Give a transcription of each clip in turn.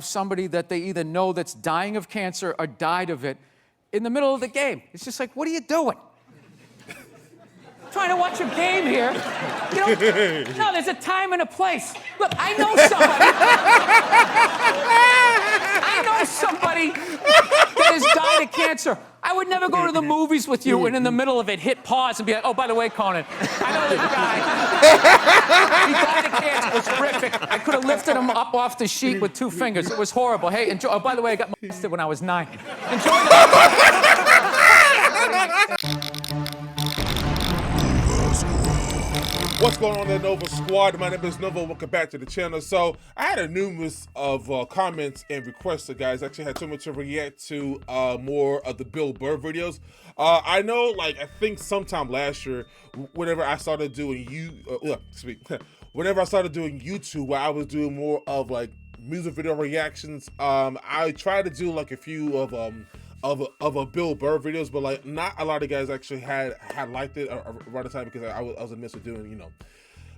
somebody that they either know that's dying of cancer or died of it in the middle of the game. It's just like, what are you doing? Trying to watch a game here. You know, no, there's a time and a place. Look, I know somebody that has died of cancer. I would never go to the movies with you and in the middle of it hit pause and be like, oh, by the way, Conan, I know this guy. He died of cancer. It was horrific. I could have lifted him up off the sheet with 2 fingers. It was horrible. Hey, enjoy. Oh, by the way, I got molested when I was 9. Enjoy What's going on there, Nova Squad? My name is Nova. Welcome back to the channel. So I had a numerous of comments and requests. So guys, actually had someone to react to more of the Bill Burr videos. I know, like, I think sometime last year, whenever I started doing whenever I started doing YouTube, where I was doing more of like music video reactions, I tried to do like a few of a Bill Burr videos, but like not a lot of guys actually had liked it around the time, because I was in the midst of doing, you know,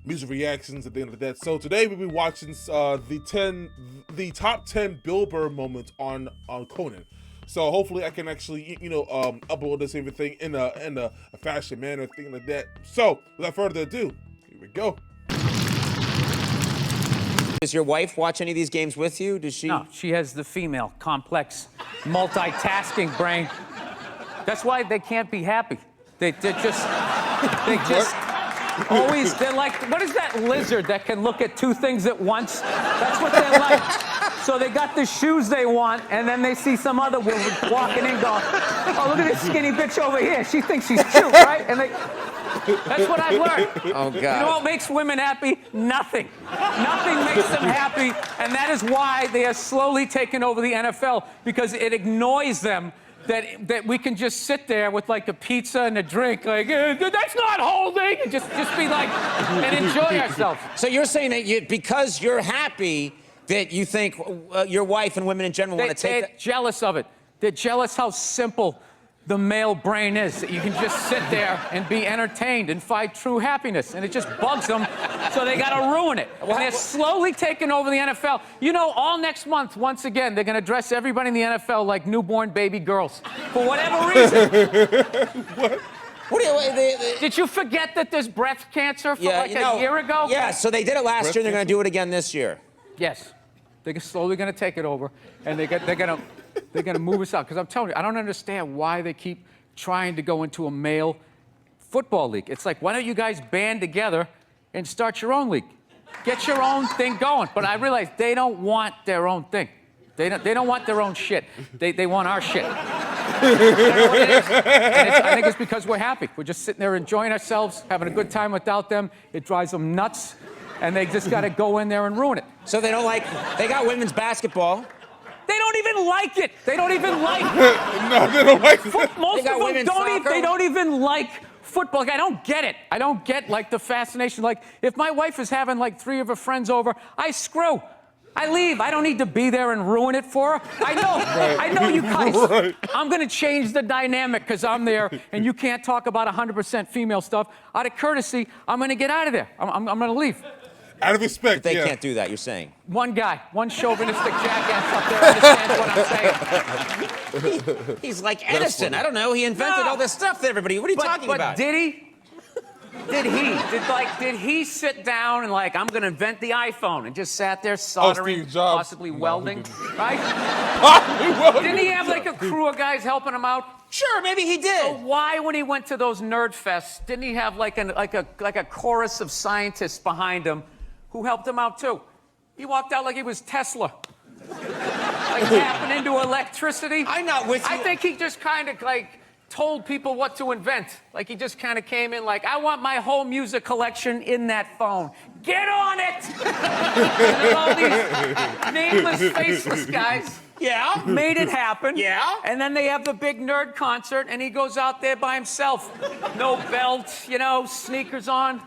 music reactions at the end of the day. So today we'll be watching the top 10 Bill Burr moments on Conan. So hopefully I can actually, you know, upload this everything in a fashion manner, thing like that. So without further ado, here we go. Does your wife watch any of these games with you? Does she? No, she has the female, complex, multitasking brain. That's why they can't be happy. They just always, they're like, what is that lizard that can look at 2 things at once? That's what they're like. So they got the shoes they want, and then they see some other woman walking in going, oh, look at this skinny bitch over here. She thinks she's cute, right? And that's what I've learned. Oh, God. You know what makes women happy? Nothing. Nothing makes them happy, and that is why they are slowly taking over the NFL, because it annoys them that we can just sit there with like a pizza and a drink, like, that's not holding, and just be like, and enjoy ourselves. So you're saying that because you're happy, that you think your wife and women in general want to take They're jealous of it. They're jealous how simple the male brain is, that you can just sit there and be entertained and find true happiness, and it just bugs them, so they gotta ruin it. And they're slowly taking over the NFL. You know, all next month, once again, they're gonna dress everybody in the NFL like newborn baby girls, for whatever reason. What? Did you forget that there's breast cancer for a year ago? Yeah, so they did it last year, and they're gonna do it again this year. Yes. They're slowly gonna take it over, and they're gonna move us out. Because I'm telling you, I don't understand why they keep trying to go into a male football league. It's like, why don't you guys band together and start your own league? Get your own thing going. But I realize they don't want their own thing. They don't want their own shit. They want our shit. I don't know what it is. And I think it's because we're happy. We're just sitting there enjoying ourselves, having a good time without them. It drives them nuts, and they just got to go in there and ruin it. So they got women's basketball. They don't even like it. They don't even like No, they don't like it. Most of them don't even like football. Like, I don't get it. I don't get, like, the fascination. Like, if my wife is having, like, 3 of her friends over, I screw. I leave. I don't need to be there and ruin it for her. I know. Right. I know you guys. Right. I'm going to change the dynamic because I'm there, and you can't talk about 100% female stuff. Out of courtesy, I'm going to get out of there. I'm going to leave. Out of respect, but they can't do that, you're saying. One guy, one chauvinistic jackass up there understands what I'm saying. He's like Edison. I don't know. He invented all this stuff to everybody. What are you talking about? But did he? Did he sit down and, like, I'm going to invent the iPhone, and just sat there soldering, possibly welding, right? Didn't he have, like, a crew of guys helping him out? Sure, maybe he did. So why, when he went to those nerd fests, didn't he have like a chorus of scientists behind him who helped him out too? He walked out like he was Tesla. Like tapping into electricity. I'm not with you. I think he just kind of like told people what to invent. Like he just kind of came in like, I want my whole music collection in that phone. Get on it! And all these nameless, faceless guys. Yeah. Made it happen. Yeah. And then they have the big nerd concert, and he goes out there by himself. No belt, you know, sneakers on.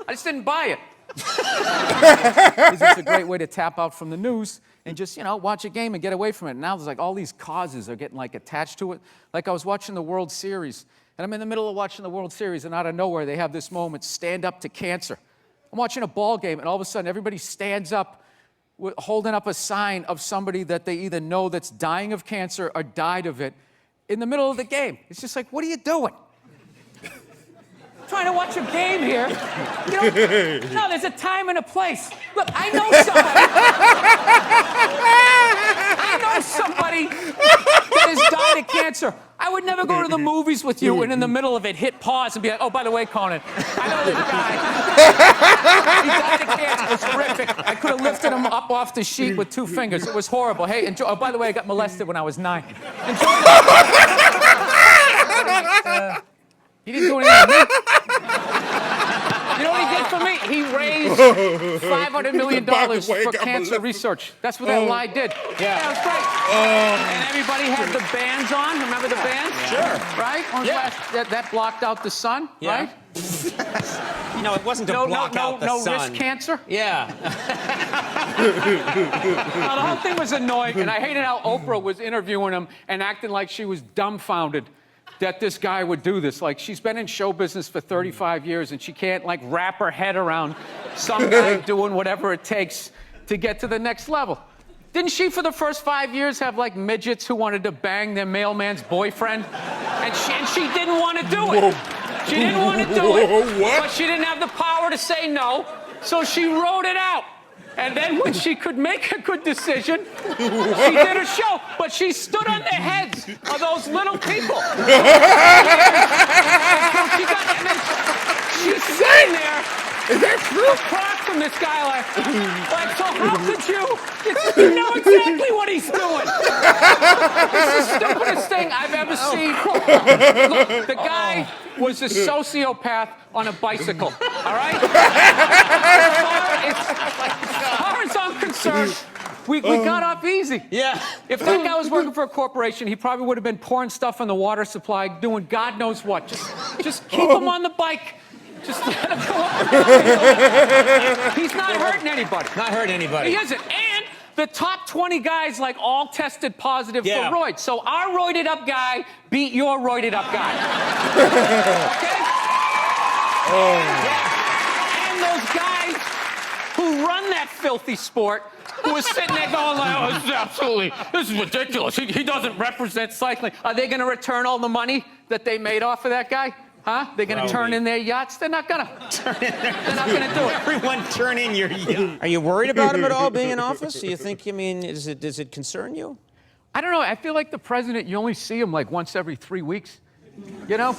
I just didn't buy it. It's a great way to tap out from the news and just, you know, watch a game and get away from it. And now there's like all these causes are getting like attached to it. Like I was watching the World Series, and I'm in the middle of watching the World Series, and out of nowhere they have this moment, stand up to cancer. I'm watching a ball game, and all of a sudden everybody stands up holding up a sign of somebody that they either know that's dying of cancer or died of it in the middle of the game. It's just like, what are you doing? Trying to watch a game here. You know, no, there's a time and a place. Look, I know somebody that has died of cancer. I would never go to the movies with you and in the middle of it hit pause and be like, oh, by the way, Conan, I know this guy. He died of cancer. It was horrific. I could have lifted him up off the sheet with 2 fingers. It was horrible. Hey, enjoy. Oh, by the way, I got molested when I was 9. Enjoy that. He didn't do anything to me. You know what he did for me? He raised $500 million for cancer research. That's what that lie did. Yeah, it was great. And everybody had the bands on. Remember the bands? Sure. Right? Yeah. That blocked out the sun, right? You know, it wasn't to block out the sun. No risk cancer. Yeah. Now, the whole thing was annoying, and I hated how Oprah was interviewing him and acting like she was dumbfounded that this guy would do this. Like, she's been in show business for 35 years, and she can't, like, wrap her head around some guy doing whatever it takes to get to the next level. Didn't she, for the first 5 years, have, like, midgets who wanted to bang their mailman's boyfriend? And she didn't want to do it. She didn't want to do it, but she didn't have the power to say no, so she wrote it out. And then when she could make a good decision, she did a show. But she stood on the heads of those little people. She's sitting there. Is that true? Across from this guy, like, so how could you? You know exactly what he's doing. It's the stupidest thing I've ever seen. Look, the guy was a sociopath on a bicycle, all right? As far as I'm concerned, we got off easy. Yeah. If that guy was working for a corporation, he probably would have been pouring stuff in the water supply, doing God knows what. Just keep him on the bike. Just let him go up. He's not hurting anybody. Not hurting anybody. He isn't. And the top 20 guys, like, all tested positive for roids. So our roided up guy beat your roided up guy. Okay? Yeah. And those guys who run that filthy sport, who are sitting there going like, oh, this is ridiculous. He doesn't represent cycling. Are they going to return all the money that they made off of that guy? Huh? They're going to turn in their yachts? They're not going to. They're not going to do it. Everyone turn in your yacht. Are you worried about him at all being in office? Do you think, I mean, does it concern you? I don't know. I feel like the president, you only see him like once every 3 weeks. You know?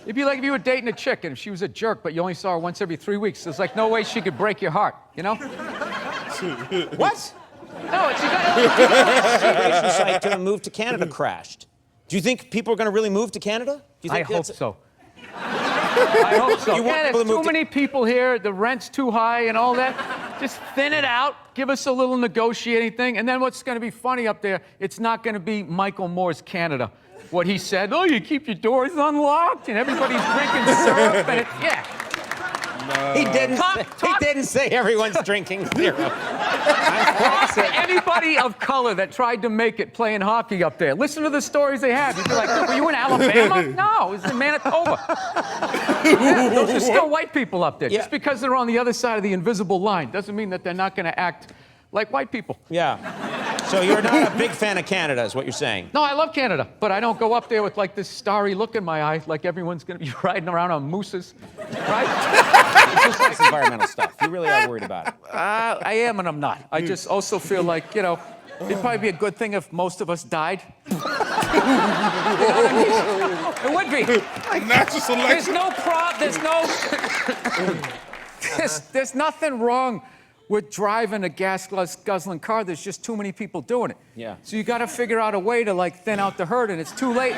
It'd be like if you were dating a chick and if she was a jerk, but you only saw her once every 3 weeks. There's like no way she could break your heart, you know? What? No, it's you got immigration site to move to Canada crashed. Do you think people are going to really move to Canada? Do you think I hope so. I hope so. You want Yeah, people there's to move too many people here, the rent's too high and all that. Just thin it out, give us a little negotiating thing, and then what's going to be funny up there, it's not going to be Michael Moore's Canada. What he said, oh, you keep your doors unlocked, and everybody's drinking syrup, and yeah. He didn't say everyone's drinking zero. Talk to anybody of color that tried to make it playing hockey up there. Listen to the stories they had. You'd be like, were you in Alabama? No, it was in Manitoba. Yeah, those are still white people up there. Yeah. Just because they're on the other side of the invisible line doesn't mean that they're not going to act like white people. Yeah. So you're not a big fan of Canada, is what you're saying? No, I love Canada, but I don't go up there with like this starry look in my eye, like everyone's going to be riding around on mooses, right? It's just like environmental stuff. You really are worried about it. I am and I'm not. I just also feel like, you know, it'd probably be a good thing if most of us died. You know what I mean? It would be. Natural selection. There's nothing wrong with driving a gas-guzzling car. There's just too many people doing it. Yeah. So you got to figure out a way to like thin out the herd, and it's too late.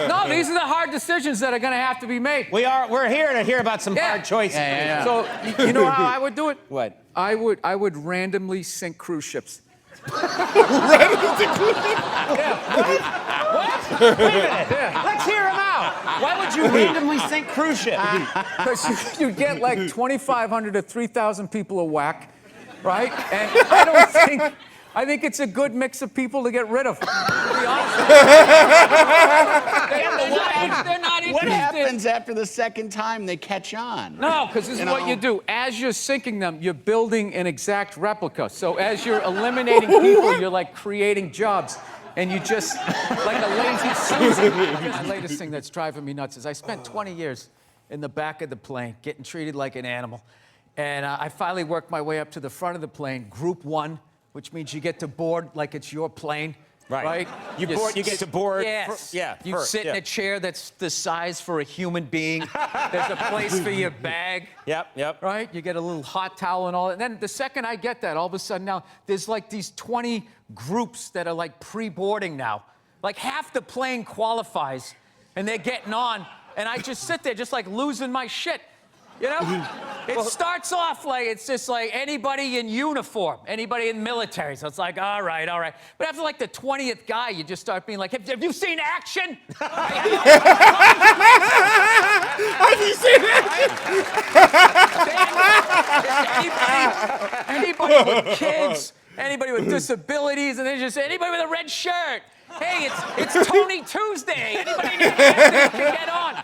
No, these are the hard decisions that are going to have to be made. We're here to hear about some hard choices. Yeah. So you know how I would do it? What? I would randomly sink cruise ships. What? Wait a minute. Yeah. Let's hear him out. Why would you randomly sink cruise ships? Because you get like 2,500 to 3,000 people a whack, right? And I I think it's a good mix of people to get rid of. To be honest with you. They're not What interested. happens after the second time they catch on? No, because this is what you do. As you're sinking them, you're building an exact replica. So as you're eliminating people, you're like creating jobs. And you just, like a lazy Susan. The latest thing that's driving me nuts is I spent 20 years in the back of the plane getting treated like an animal. And I finally worked my way up to the front of the plane, Group 1, which means you get to board like it's your plane. Right? You get to board. Yes. Yeah. You sit in a chair that's the size for a human being. There's a place for your bag. Yep. Right? You get a little hot towel and all that. And then the second I get that, all of a sudden now, there's like these 20 groups that are like pre-boarding now. Like half the plane qualifies, and they're getting on, and I just sit there just like losing my shit. You know? It starts off like it's just like anybody in uniform, anybody in military. So it's like, all right. But after like the 20th guy, you just start being like, have you seen action? Have you seen it? Anybody with kids, anybody with disabilities, and then just anybody with a red shirt. Hey, it's Tony Tuesday. Anybody in your family can get on.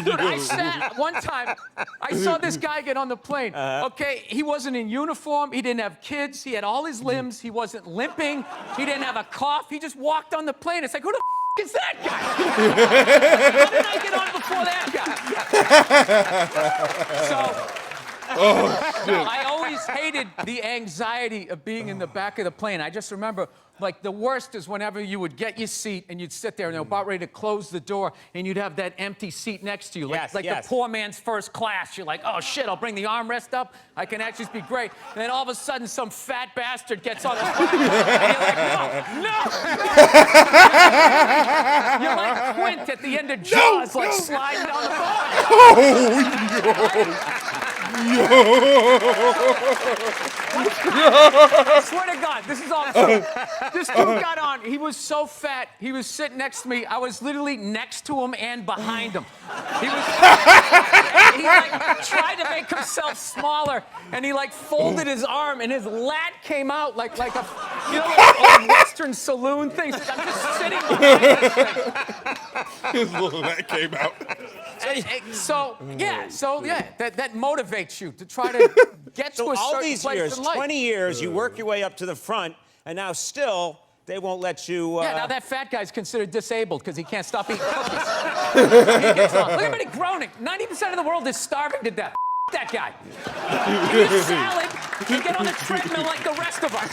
Dude, I sat one time, I saw this guy get on the plane. Okay, he wasn't in uniform. He didn't have kids. He had all his limbs. He wasn't limping. He didn't have a cough. He just walked on the plane. It's like, who the is that guy? How did I get on before that guy? No, I always hated the anxiety of being in the back of the plane. I just remember, like, the worst is whenever you would get your seat and you'd sit there and they're about ready to close the door and you'd have that empty seat next to you. Like the poor man's first class. You're like, oh, shit, I'll bring the armrest up. I can actually be great. And then all of a sudden, some fat bastard gets on the plane. And you're like, no. You're like Quint at the end of Jaws, like sliding down the bar. I swear to God, this is all true. This dude got on. He was so fat. He was sitting next to me. I was literally next to him and behind him. He like tried to make himself smaller, and he like folded his arm, and his lat came out like a old Western saloon thing. I'm just sitting behind this thing. His little lat came out. So that motivates you to try to get to a all certain these place years, in life. 20 years, you work your way up to the front, and now still they won't let you. Yeah, now that fat guy's considered disabled because he can't stop eating cookies. He gets on. Look at everybody groaning. 90% of the world is starving to death. That guy. He eats salad. He get on the treadmill like the rest of us.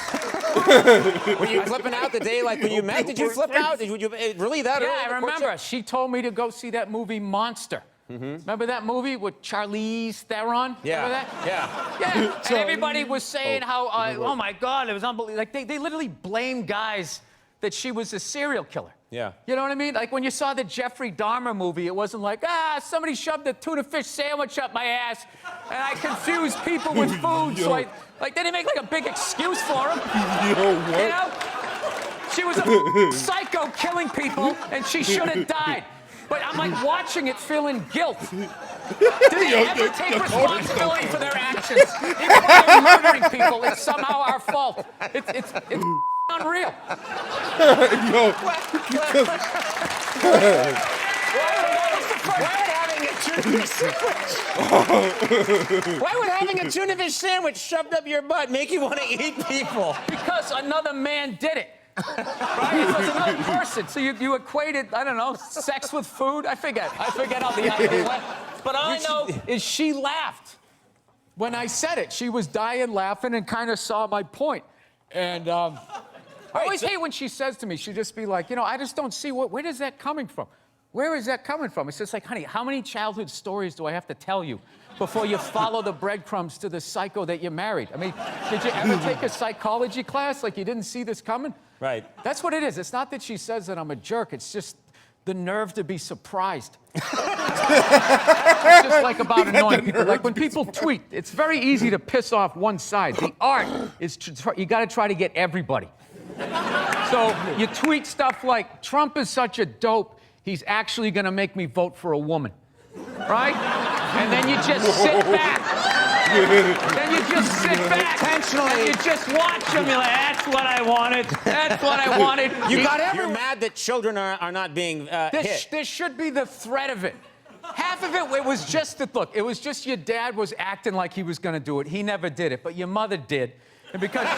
Were you flipping out the day like when you met? Did you flip out? Did you really that early? Yeah, I remember. She told me to go see that movie Monster. Remember that movie with Charlize Theron? Yeah. Remember that? Yeah. And everybody was saying how, oh my God, it was unbelievable. Like they literally blamed guys that she was a serial killer. Yeah. You know what I mean? Like when you saw the Jeffrey Dahmer movie, it wasn't like, somebody shoved a tuna fish sandwich up my ass, and I confused people with food. So they didn't make like a big excuse for him. You know? She was a psycho killing people, and she should have died. But I'm like watching it, feeling guilt. Do they ever take responsibility for their actions? Even when they're murdering people, it's somehow our fault. It's unreal. Why would having a tuna fish sandwich shoved up your butt make you want to eat people? Because another man did it. Right? It was another person. So you equated, I don't know, sex with food? I forget how the idea went. But all I know is she laughed when I said it. She was dying laughing and kind of saw my point. And I always hate when she says to me, she'd just be like, I just don't see where is that coming from? Where is that coming from? It's just like, honey, how many childhood stories do I have to tell you before you follow the breadcrumbs to the psycho that you married? I mean, did you ever take a psychology class like you didn't see this coming? Right. That's what it is. It's not that she says that I'm a jerk. It's just the nerve to be surprised. It's just like about annoying people. Like when people tweet, it's very easy to piss off one side. The art is you got to try to get everybody. So you tweet stuff like, Trump is such a dope, he's actually going to make me vote for a woman. Right? And then you just sit back. Then you just sit back Intentionally. and you just watch them. You're like, that's what I wanted. That's what I wanted. You're mad that children are not being hit. There should be the threat of it. Half of it was just that, look, it was just your dad was acting like he was going to do it. He never did it, but your mother did. And because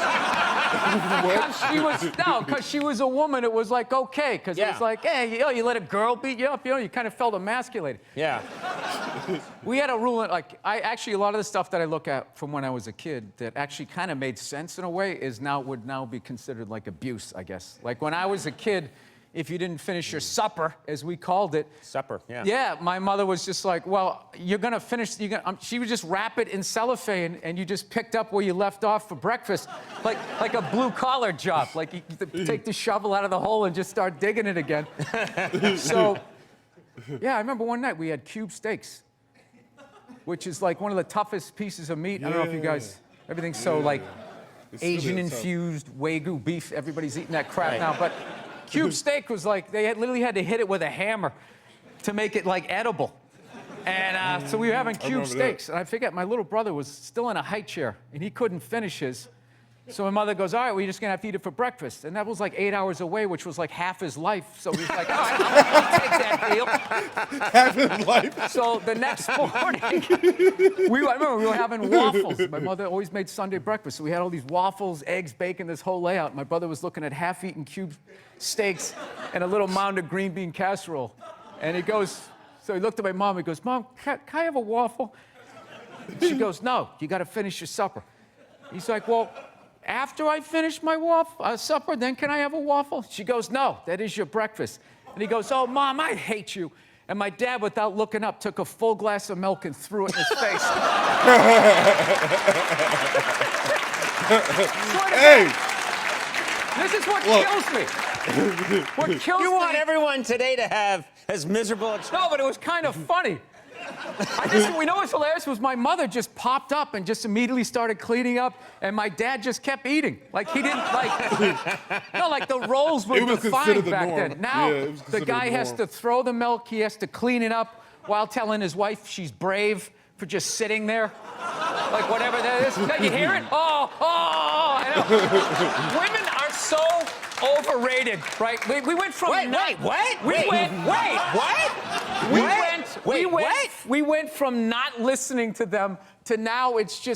she was a woman, it was like, okay, because it was like, hey, you let a girl beat you up, you kind of felt emasculated. Yeah. We had a rule, like, a lot of the stuff that I look at from when I was a kid that actually kind of made sense in a way would now be considered like abuse, I guess. Like when I was a kid, if you didn't finish your supper, as we called it. Supper, yeah. Yeah, my mother was just like, well, you're gonna finish, she would just wrap it in cellophane and you just picked up where you left off for breakfast. Like a blue collar job. Like you take the shovel out of the hole and just start digging it again. So, yeah, I remember one night we had cube steaks, which is like one of the toughest pieces of meat. I don't know if you guys, everything's so like Asian infused Wagyu beef. Everybody's eating that crap now, but cube steak was like, they literally had to hit it with a hammer to make it like edible. And so we were having cube steaks. And I forget, my little brother was still in a high chair and he couldn't finish his. So my mother goes, all right, we're just gonna have to eat it for breakfast. And that was like 8 hours away, which was like half his life. So he was like, all right, I'll take that deal. Half his life. So the next morning, I remember we were having waffles. My mother always made Sunday breakfast. So we had all these waffles, eggs, bacon, this whole layout. My brother was looking at half-eaten cube steaks and a little mound of green bean casserole. And he goes, so he looked at my mom, he goes, Mom, can I have a waffle? She goes, no, you gotta finish your supper. He's like, well, after I finish my supper, then can I have a waffle? She goes, no, that is your breakfast. And he goes, oh, Mom, I hate you. And my dad, without looking up, took a full glass of milk and threw it in his face. Hey! This is what kills me. What kills me. You want everyone today to have as miserable a No, but it was kind of funny. We know what's hilarious was my mother just popped up and just immediately started cleaning up, and my dad just kept eating. Like he didn't like the roles were defined back then. Now the guy has to throw the milk, he has to clean it up while telling his wife she's brave for just sitting there. Like whatever that is. Can you hear it? Oh, I know. Women are so overrated, right? We went from we went from not listening to them to now it's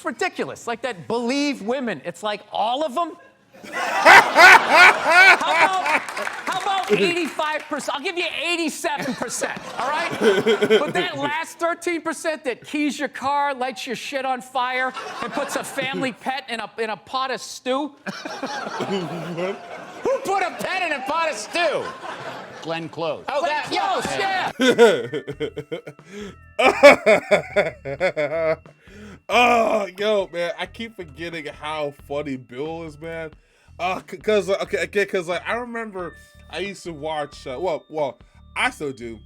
ridiculous. Like that believe women. It's like all of them. How about 85%? I'll give you 87%, all right? But that last 13% that keys your car, lights your shit on fire, and puts a family pet in a pot of stew. Who put a pet in a pot of stew? Glenn Close. Oh, Yeah. Oh, yo, man, I keep forgetting how funny Bill is, man. Cause I remember I used to watch. Well, I still do.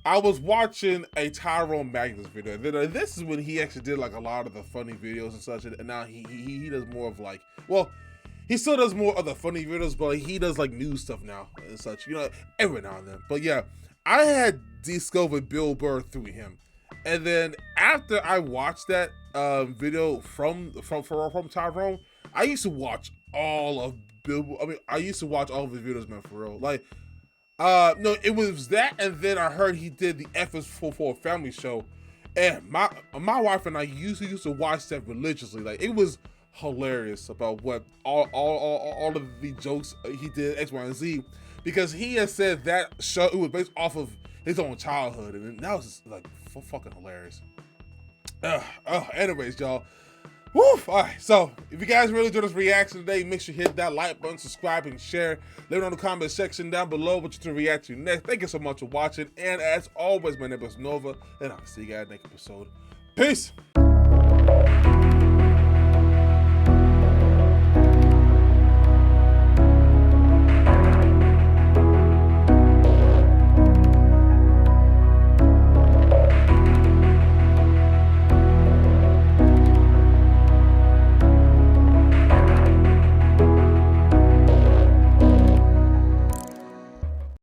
I was watching a Tyrone Magnus video. This is when he actually did like a lot of the funny videos and such. And now he does more of like, well, he still does more of the funny videos, but he does like news stuff now and such. Every now and then. But yeah, I had discovered Bill Burr through him. And then after I watched that video from Tyrone, I used to watch all of Bill. I used to watch all of his videos, man, for real. Like, no, it was that, and then I heard he did the F is for a Family show, and my wife and I used to watch that religiously. Like, it was hilarious about what all of the jokes he did X, Y, and Z, because he has said that show it was based off of his own childhood, and that was just, like fucking hilarious. Anyways, y'all. Woo! All right, so if you guys really enjoyed this reaction today, make sure you hit that like button, subscribe, and share. Let me know in the comment section down below what you to react to next. Thank you so much for watching, and as always, my name is Nova, and I'll see you guys next episode. Peace!